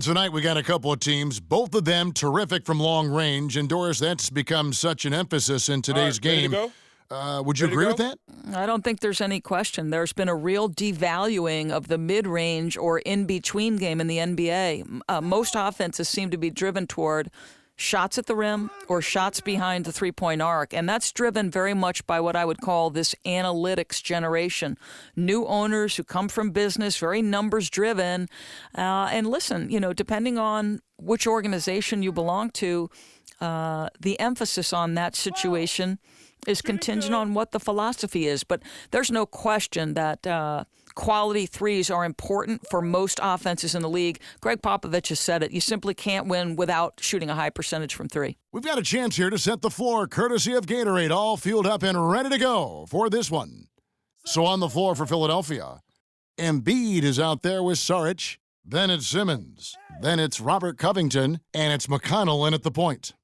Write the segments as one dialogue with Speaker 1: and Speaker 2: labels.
Speaker 1: Tonight we got a couple of teams, both of them terrific from long range. And Doris, that's become such an emphasis in today's game. Would you agree with that?
Speaker 2: I don't think there's any question. There's been a real devaluing of the mid-range or in-between game in the NBA. Most offenses seem to be driven toward shots at the rim or shots behind the three-point arc, and that's driven very much by what I would call this analytics generation. New owners who come from business, very numbers-driven. And listen, depending on which organization you belong to, the emphasis on that situation is contingent on what the philosophy is. But there's no question that quality threes are important for most offenses in the league. Greg Popovich has said it. You simply can't win without shooting a high percentage from three.
Speaker 1: We've got a chance here to set the floor, courtesy of Gatorade, all fueled up and ready to go for this one. So on the floor for Philadelphia, Embiid is out there with Saric. Then it's Simmons. Then it's Robert Covington. And it's McConnell in at the point.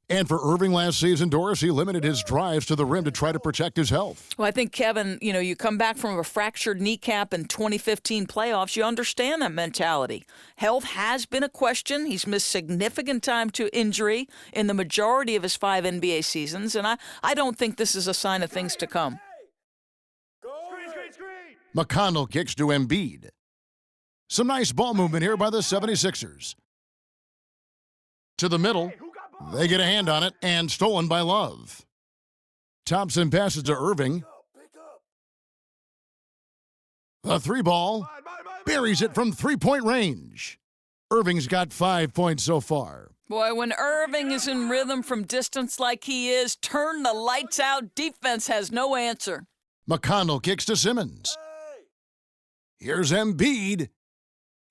Speaker 1: And for Irving last season, Doris, he limited his drives to the rim to try to protect his health.
Speaker 2: Well, I think, Kevin, you come back from a fractured kneecap in 2015 playoffs, you understand that mentality. Health has been a question. He's missed significant time to injury in the majority of his 5 NBA seasons, and I don't think this is a sign of things to come.
Speaker 1: McConnell kicks to Embiid. Some nice ball movement here by the 76ers. To the middle. They get a hand on it, and stolen by Love. Thompson passes to Irving. The three ball. Buries it from three-point range. Irving's got 5 points so far.
Speaker 2: Boy, when Irving is in rhythm from distance like he is, turn the lights out. Defense has no answer.
Speaker 1: McConnell kicks to Simmons. Here's Embiid.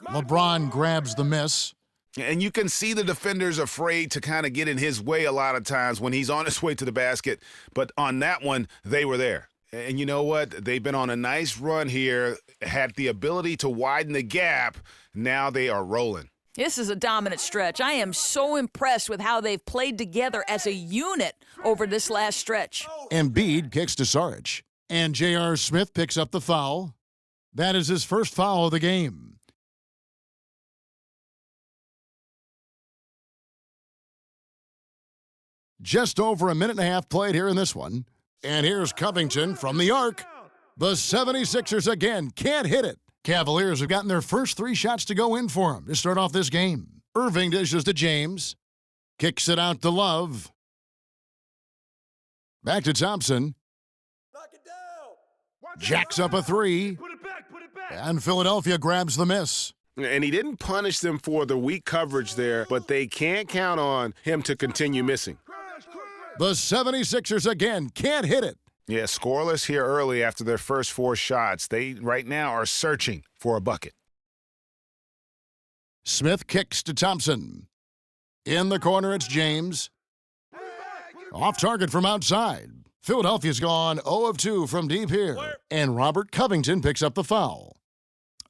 Speaker 1: LeBron grabs the miss.
Speaker 3: And you can see the defenders afraid to kind of get in his way a lot of times when he's on his way to the basket. But on that one, they were there. And you know what? They've been on a nice run here, had the ability to widen the gap. Now they are rolling.
Speaker 2: This is a dominant stretch. I am so impressed with how they've played together as a unit over this last stretch.
Speaker 1: Embiid kicks to Saric. And J.R. Smith picks up the foul. That is his first foul of the game. Just over a minute and a half played here in this one. And here's Covington from the arc. The 76ers again can't hit it. Cavaliers have gotten their first 3 shots to go in for them to start off this game. Irving dishes to James. Kicks it out to Love. Back to Thompson. Jacks up a 3. And Philadelphia grabs the miss.
Speaker 3: And he didn't punish them for the weak coverage there, but they can't count on him to continue missing.
Speaker 1: The 76ers again can't hit it.
Speaker 3: Yeah, scoreless here early after their first 4 shots. They right now are searching for a bucket.
Speaker 1: Smith kicks to Thompson. In the corner, it's James. Off target from outside. Philadelphia's gone 0 of 2 from deep here. And Robert Covington picks up the foul.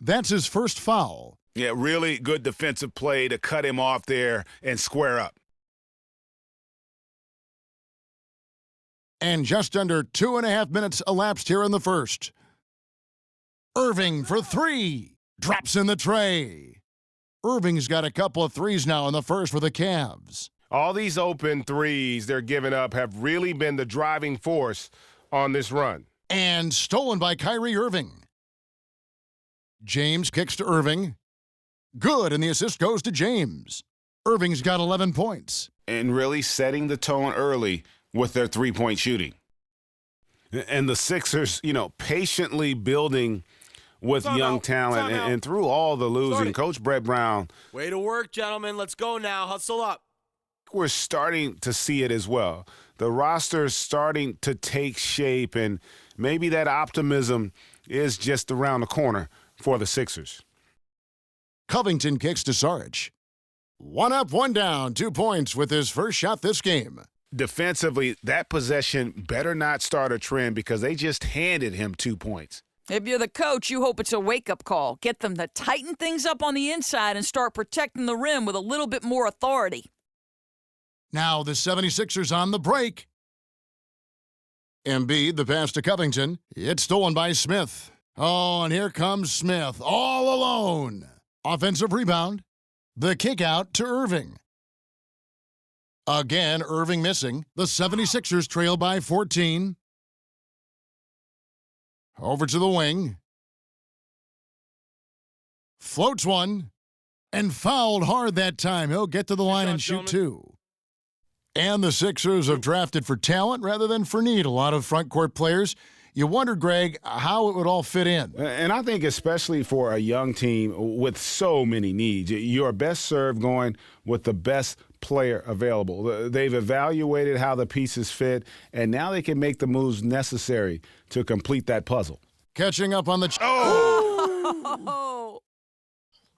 Speaker 1: That's his first foul.
Speaker 3: Yeah, really good defensive play to cut him off there and square up.
Speaker 1: And just under 2.5 minutes elapsed here in the first. Irving for 3. Drops in the tray. Irving's got a couple of threes now in the first for the Cavs.
Speaker 4: All these open threes they're giving up have really been the driving force on this run.
Speaker 1: And stolen by Kyrie Irving. James kicks to Irving. Good, and the assist goes to James. Irving's got 11 points.
Speaker 3: And really setting the tone early with their three-point shooting. And the Sixers, patiently building with young talent and through all the losing. Coach Brett Brown.
Speaker 5: Way to work, gentlemen. Let's go now. Hustle up.
Speaker 3: We're starting to see it as well. The roster's starting to take shape, and maybe that optimism is just around the corner for the Sixers.
Speaker 1: Covington kicks to Saric. 1 up, 1 down, 2 points with his first shot this game.
Speaker 3: Defensively, that possession better not start a trend because they just handed him 2 points.
Speaker 2: If you're the coach, you hope it's a wake-up call. Get them to tighten things up on the inside and start protecting the rim with a little bit more authority.
Speaker 1: Now the 76ers on the break. Embiid, the pass to Covington. It's stolen by Smith. Oh, and here comes Smith, all alone. Offensive rebound. The kick out to Irving. Again, Irving missing. The 76ers trail by 14. Over to the wing. Floats one. And fouled hard that time. He'll get to the line and shoot two. And the Sixers have drafted for talent rather than for need. A lot of front court players. You wondered, Greg, how it would all fit in.
Speaker 4: And I think especially for a young team with so many needs, you're best served going with the best player available. They've evaluated how the pieces fit, and now they can make the moves necessary to complete that puzzle.
Speaker 1: Catching up on the...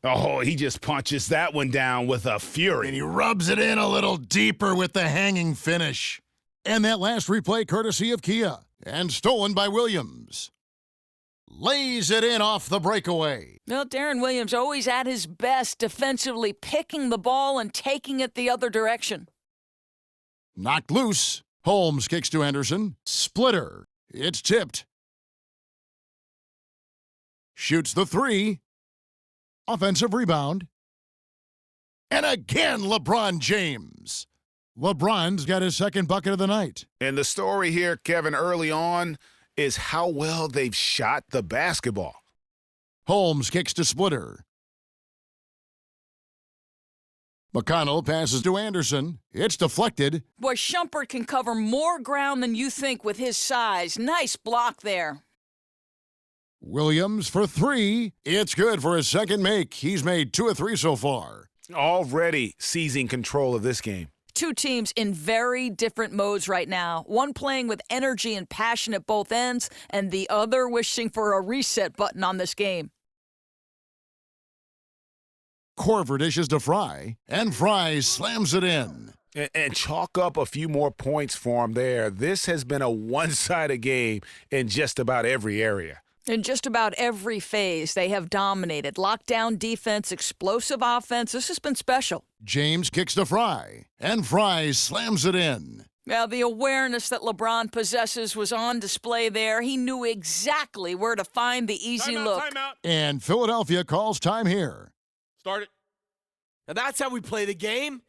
Speaker 3: Oh, he just punches that one down with a fury.
Speaker 1: And he rubs it in a little deeper with the hanging finish. And that last replay courtesy of Kia. And stolen by Williams. Lays it in off the breakaway.
Speaker 2: Well, Darren Williams always at his best defensively, picking the ball and taking it the other direction.
Speaker 1: Knocked loose. Holmes kicks to Henderson. Splitter. It's tipped. Shoots the three. Offensive rebound. And again, LeBron James. LeBron's got his second bucket of the night.
Speaker 3: And the story here, Kevin, early on is how well they've shot the basketball.
Speaker 1: Holmes kicks to Splitter. McConnell passes to Anderson. It's deflected.
Speaker 2: Boy, Shumpert can cover more ground than you think with his size. Nice block there.
Speaker 1: Williams for three. It's good for his second make. He's made 2 of 3 so far.
Speaker 3: Already seizing control of this game.
Speaker 2: Two teams in very different modes right now. One playing with energy and passion at both ends, and the other wishing for a reset button on this game.
Speaker 1: Korver dishes to Fry, and Fry slams it in.
Speaker 3: And chalk up a few more points for him there. This has been a one-sided game in just about every area.
Speaker 2: In just about every phase, they have dominated. Lockdown defense, explosive offense. This has been special.
Speaker 1: James kicks to Fry, and Fry slams it in.
Speaker 2: Now, the awareness that LeBron possesses was on display there. He knew exactly where to find the easy look.
Speaker 5: Timeout.
Speaker 1: And Philadelphia calls time here.
Speaker 5: Start it. Now that's how we play the game.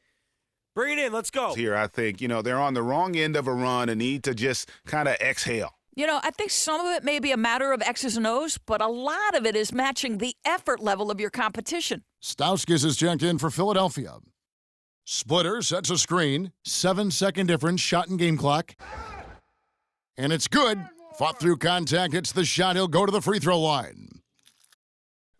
Speaker 5: Bring it in. Let's go.
Speaker 3: Here, I think, they're on the wrong end of a run and need to just kind of exhale.
Speaker 2: You know, I think some of it may be a matter of X's and O's, but a lot of it is matching the effort level of your competition.
Speaker 1: Stauskas is checked in for Philadelphia. Splitter sets a screen. 7-second difference, shot and game clock. And it's good. Fought through contact, hits the shot. He'll go to the free throw line.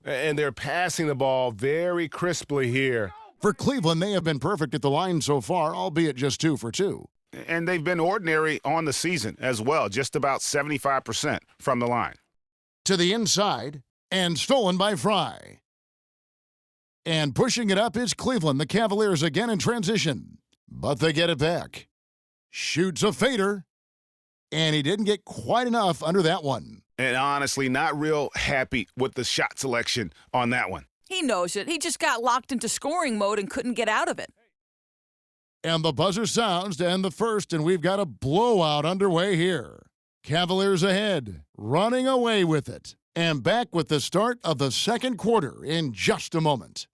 Speaker 4: And they're passing the ball very crisply here.
Speaker 1: For Cleveland, they have been perfect at the line so far, albeit just 2 for 2.
Speaker 3: And they've been ordinary on the season as well, just about 75% from the line.
Speaker 1: To the inside, and stolen by Fry. And pushing it up is Cleveland. The Cavaliers again in transition, but they get it back. Shoots a fader, and he didn't get quite enough under that one.
Speaker 3: And honestly, not real happy with the shot selection on that one.
Speaker 2: He knows it. He just got locked into scoring mode and couldn't get out of it.
Speaker 1: And the buzzer sounds to end the first, and we've got a blowout underway here. Cavaliers ahead, running away with it. And back with the start of the second quarter in just a moment.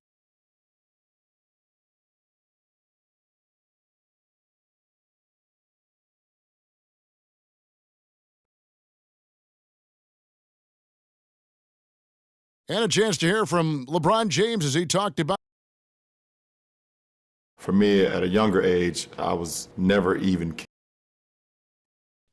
Speaker 1: And a chance to hear from LeBron James as he talked about.
Speaker 6: For me, at a younger age, I was never even.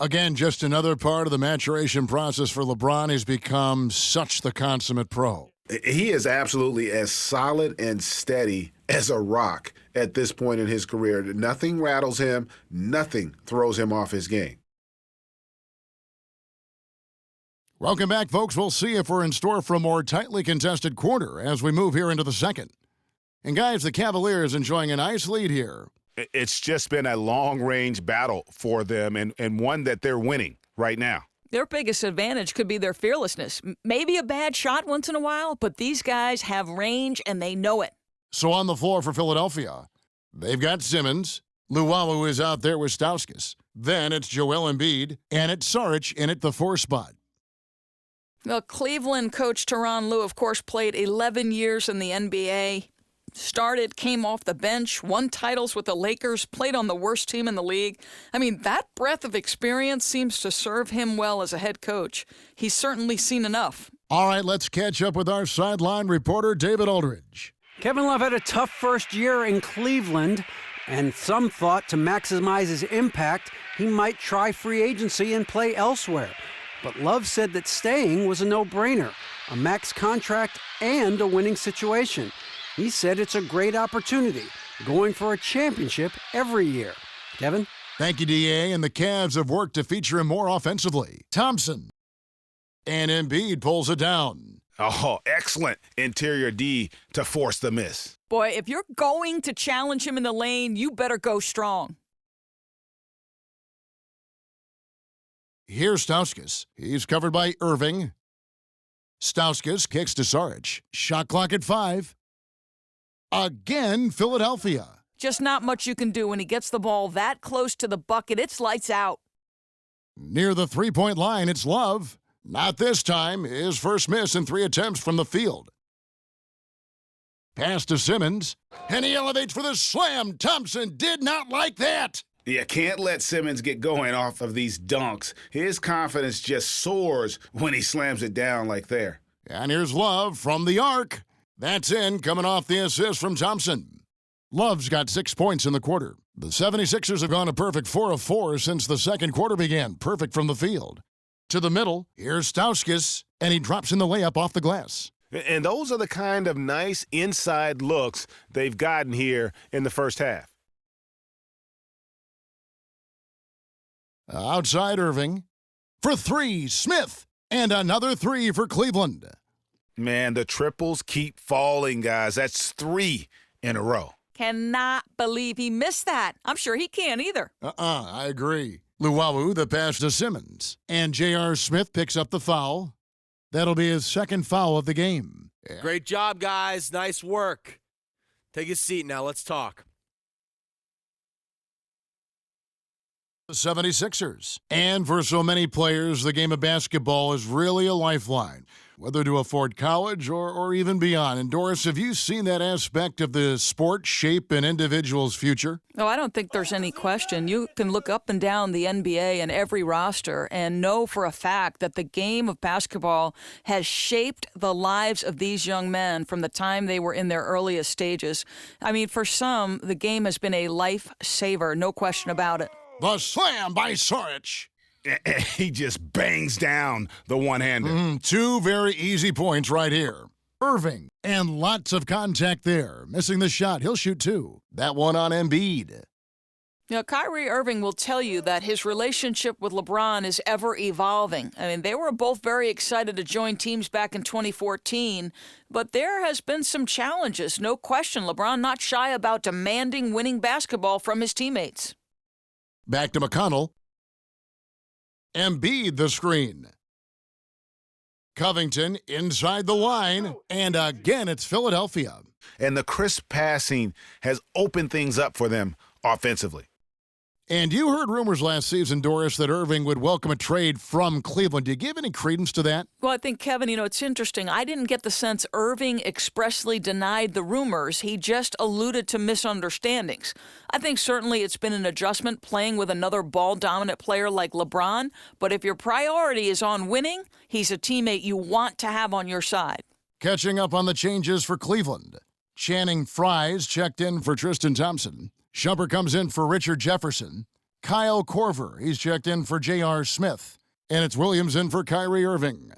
Speaker 1: Again, just another part of the maturation process for LeBron. He's become such the consummate pro.
Speaker 7: He is absolutely as solid and steady as a rock at this point in his career. Nothing rattles him. Nothing throws him off his game.
Speaker 1: Welcome back, folks. We'll see if we're in store for a more tightly contested quarter as we move here into the second. And, guys, the Cavaliers enjoying a nice lead here.
Speaker 3: It's just been a long-range battle for them and one that they're winning right now.
Speaker 2: Their biggest advantage could be their fearlessness. Maybe a bad shot once in a while, but these guys have range and they know it.
Speaker 1: So on the floor for Philadelphia, they've got Simmons. Luwawu is out there with Stauskas. Then it's Joel Embiid, and it's Saric in at the 4 spot.
Speaker 2: Well, Cleveland coach Tyronn Lue, of course, played 11 years in the NBA. Started, came off the bench, won titles with the Lakers, played on the worst team in the league. I mean, that breadth of experience seems to serve him well as a head coach. He's certainly seen enough.
Speaker 1: All right, let's catch up with our sideline reporter, David Aldridge.
Speaker 8: Kevin Love had a tough first year in Cleveland, and some thought to maximize his impact, he might try free agency and play elsewhere. But Love said that staying was a no-brainer, a max contract and a winning situation. He said it's a great opportunity, going for a championship every year. Kevin?
Speaker 1: Thank you, D.A., and the Cavs have worked to feature him more offensively. Thompson. And Embiid pulls it down.
Speaker 3: Oh, excellent interior D to force the miss.
Speaker 2: Boy, if you're going to challenge him in the lane, you better go strong.
Speaker 1: Here's Stauskas. He's covered by Irving. Stauskas kicks to Saric. Shot clock at 5. Again, Philadelphia.
Speaker 2: Just not much you can do when he gets the ball that close to the bucket. It's lights out.
Speaker 1: Near the three-point line, it's Love. Not this time. His first miss in 3 attempts from the field. Pass to Simmons, and he elevates for the slam. Thompson did not like that.
Speaker 3: You can't let Simmons get going off of these dunks. His confidence just soars when he slams it down like there.
Speaker 1: And here's Love from the arc. That's in, coming off the assist from Thompson. Love's got 6 points in the quarter. The 76ers have gone a perfect 4 of 4 since the second quarter began. Perfect from the field. To the middle, here's Stauskas, and he drops in the layup off the glass.
Speaker 3: And those are the kind of nice inside looks they've gotten here in the first half.
Speaker 1: Outside Irving. For 3, Smith. And another 3 for Cleveland.
Speaker 3: Man, the triples keep falling, guys. That's 3 in a row.
Speaker 2: Cannot believe he missed that. I'm sure he can't either.
Speaker 1: I agree. Luwawu, the pass to Simmons. And J.R. Smith picks up the foul. That'll be his second foul of the game.
Speaker 5: Great job, guys. Nice work. Take a seat now. Let's talk.
Speaker 1: The 76ers. And for so many players, the game of basketball is really a lifeline, whether to afford college or even beyond. And Doris, have you seen that aspect of the sport shape an individual's future?
Speaker 2: No, I don't think there's any question. You can look up and down the NBA and every roster and know for a fact that the game of basketball has shaped the lives of these young men from the time they were in their earliest stages. I mean, for some, the game has been a lifesaver, no question about it.
Speaker 1: The slam by Saric.
Speaker 3: He just bangs down the one-hander.
Speaker 1: 2 very easy points right here. Irving, and lots of contact there. Missing the shot. He'll shoot 2. That one on Embiid.
Speaker 2: Now, Kyrie Irving will tell you that his relationship with LeBron is ever evolving. I mean, they were both very excited to join teams back in 2014, but there has been some challenges. No question, LeBron not shy about demanding winning basketball from his teammates.
Speaker 1: Back to McConnell. Embiid the screen. Covington inside the line, and again it's Philadelphia.
Speaker 3: And the crisp passing has opened things up for them offensively.
Speaker 1: And you heard rumors last season, Doris, that Irving would welcome a trade from Cleveland. Do you give any credence to that?
Speaker 2: Well, I think, Kevin, it's interesting. I didn't get the sense Irving expressly denied the rumors. He just alluded to misunderstandings. I think certainly it's been an adjustment playing with another ball-dominant player like LeBron, but if your priority is on winning, he's a teammate you want to have on your side.
Speaker 1: Catching up on the changes for Cleveland. Channing Frye's checked in for Tristan Thompson. Shumpert comes in for Richard Jefferson. Kyle Korver, he's checked in for J.R. Smith. And it's Williams in for Kyrie Irving.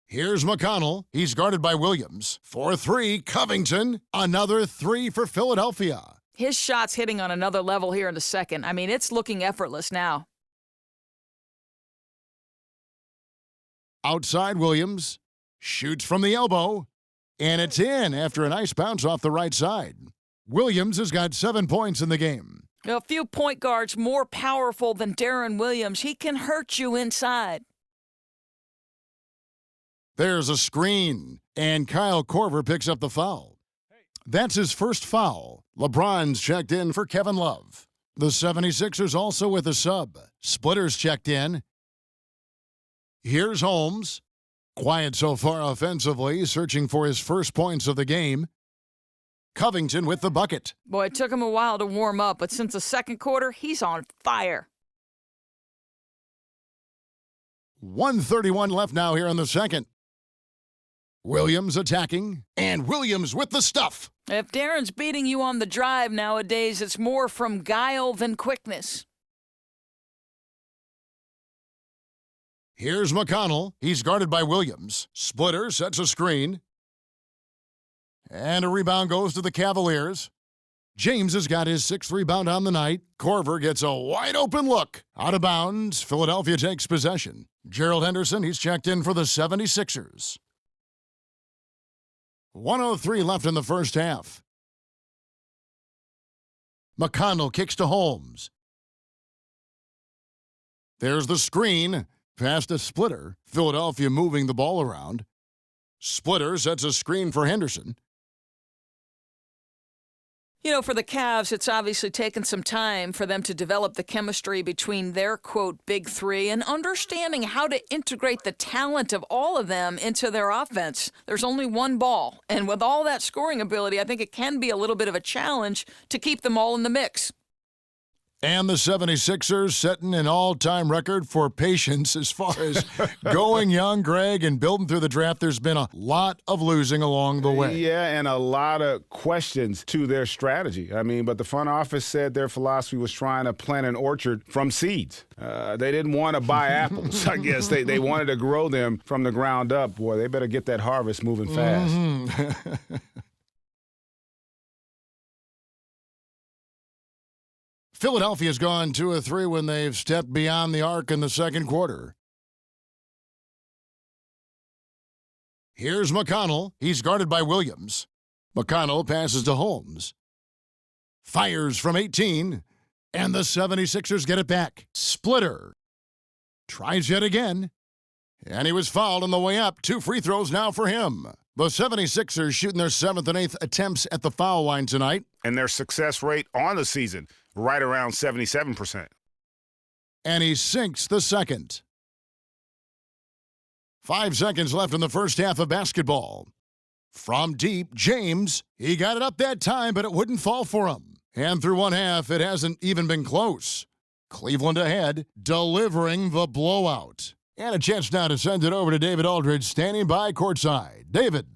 Speaker 1: Here's McConnell. He's guarded by Williams. For 3, Covington. Another 3 for Philadelphia.
Speaker 2: His shot's hitting on another level here in the second. I mean, it's looking effortless now.
Speaker 1: Outside Williams. Shoots from the elbow. And it's in after a nice bounce off the right side. Williams has got 7 points in the game.
Speaker 2: A few point guards more powerful than Deron Williams. He can hurt you inside.
Speaker 1: There's a screen, and Kyle Korver picks up the foul. That's his first foul. LeBron's checked in for Kevin Love. The 76ers also with a sub. Splitters checked in. Here's Holmes. Quiet so far offensively, searching for his first points of the game. Covington with the bucket.
Speaker 2: Boy, it took him a while to warm up, but since the second quarter, he's on fire.
Speaker 1: 1:31 left now here in the second. Williams attacking, and Williams with the stuff.
Speaker 2: If Darren's beating you on the drive nowadays, it's more from guile than quickness.
Speaker 1: Here's McConnell. He's guarded by Williams. Splitter sets a screen. And a rebound goes to the Cavaliers. James has got his 6th rebound on the night. Korver gets a wide-open look. Out of bounds, Philadelphia takes possession. Gerald Henderson, he's checked in for the 76ers. 1:03 left in the first half. McConnell kicks to Holmes. There's the screen. Past a Splitter. Philadelphia moving the ball around. Splitter sets a screen for Henderson.
Speaker 2: You know, for the Cavs, it's obviously taken some time for them to develop the chemistry between their, quote, big three and understanding how to integrate the talent of all of them into their offense. There's only one ball, and with all that scoring ability, I think it can be a little bit of a challenge to keep them all in the mix.
Speaker 1: And the 76ers setting an all-time record for patience as far as going young, Greg, and building through the draft. There's been a lot of losing along the way.
Speaker 4: Yeah, and a lot of questions to their strategy. I mean, but the front office said their philosophy was trying to plant an orchard from seeds. They didn't want to buy apples, I guess. They wanted to grow them from the ground up. Boy, they better get that harvest moving fast.
Speaker 1: Mm-hmm. Philadelphia's gone 2 of 3 when they've stepped beyond the arc in the second quarter. Here's McConnell. He's guarded by Williams. McConnell passes to Holmes. Fires from 18, and the 76ers get it back. Splitter tries yet again, and he was fouled on the way up. 2 free throws now for him. The 76ers shooting their 7th and 8th attempts at the foul line tonight.
Speaker 3: And their success rate on the season, right around 77%.
Speaker 1: And he sinks the second. 5 seconds left in the first half of basketball. From deep, James, he got it up that time, but it wouldn't fall for him. And through one half, it hasn't even been close. Cleveland ahead, delivering the blowout. And a chance now to send it over to David Aldridge, standing by courtside. David.